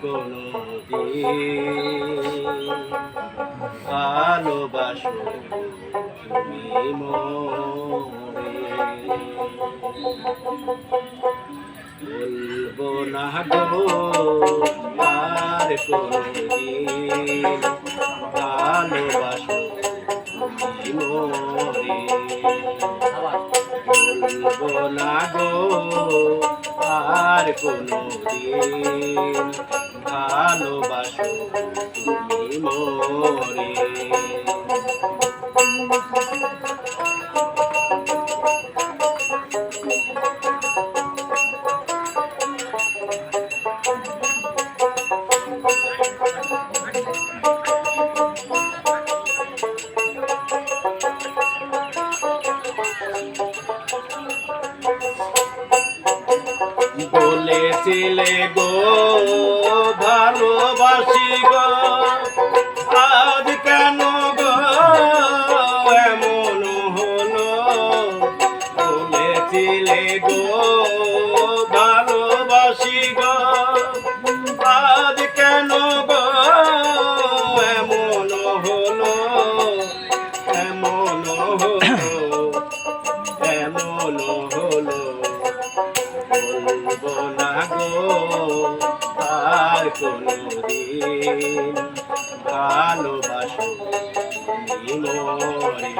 কোনো দিন ভালোবাসো তুমি মোরে। বলবো না গো আর কোনো দিন ভালোবাসো তুমি মোরে। বলবো না গো আর কোনো দিন ভালোবাসো তুমি মোরে। বলেছিলে গো ভালোবাসি গো, আজ কেন গো এমন হলো। বলেছিলে গো ভালোবাসি গো, আজ কেন গো এমন হলো। এমন হলো, এমন হলো। বলবো না গো আর কোনো দিন ভালোবাসো তুমি মোরে।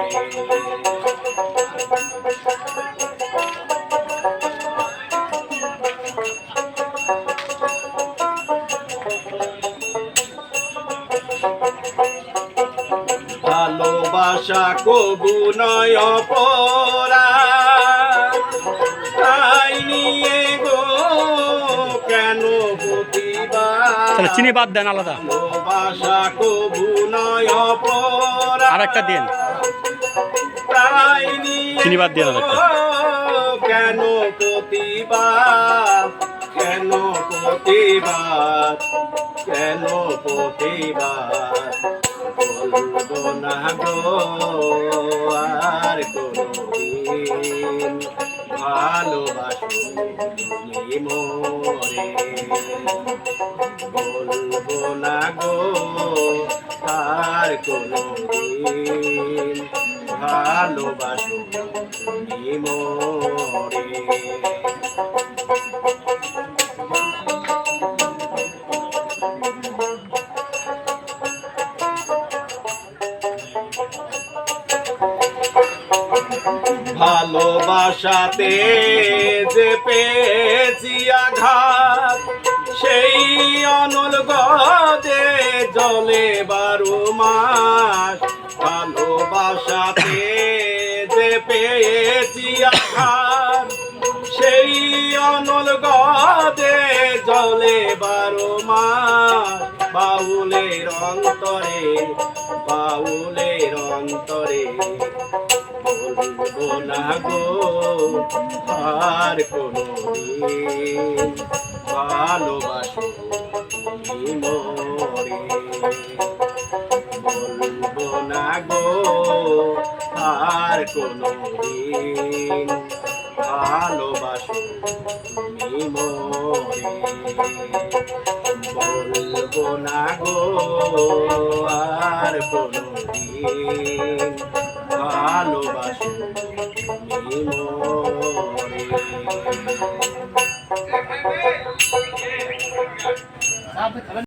ভালোবাসা কবু নয় অপরাধ, তাই নিয়ে গো কেন প্রতিবাদ। চিনি বাদ দেন আলাদা। ভালোবাসা কবু নয় অপরাধ, আর একটা দিন তাই নিয়ে চিনি বাদ দিয়ে আলাদা কেন প্রতিবাদ। কেন প্রতিবাদ, কেন প্রতিবাদ। বলবো না গো আর কোনো দিন ভালোবাসো তুমি মোরে। বলবো না গো আর কোনো দিন ভালোবাসো তুমি মোরে। ভালোবাসাতে যে পেয়েছি আঘাত, সেই অনল গদে জলে 12 মাস। ভালোবাসাতে যে পেয়েছি আঘাত, সেই অনল গদে জলে 12 মাস। বাউলের অন্তরে, বাউলের অন্তরে। বলবো না গো আর কোনো দিন ভালোবাসো তুমি মোরে। বলবো না গো আর কোনো দিন ভালোবাসো তুমি মোরে। বলবো না গো আর কোনো দিন ভালোবাসো তুমি মোরে।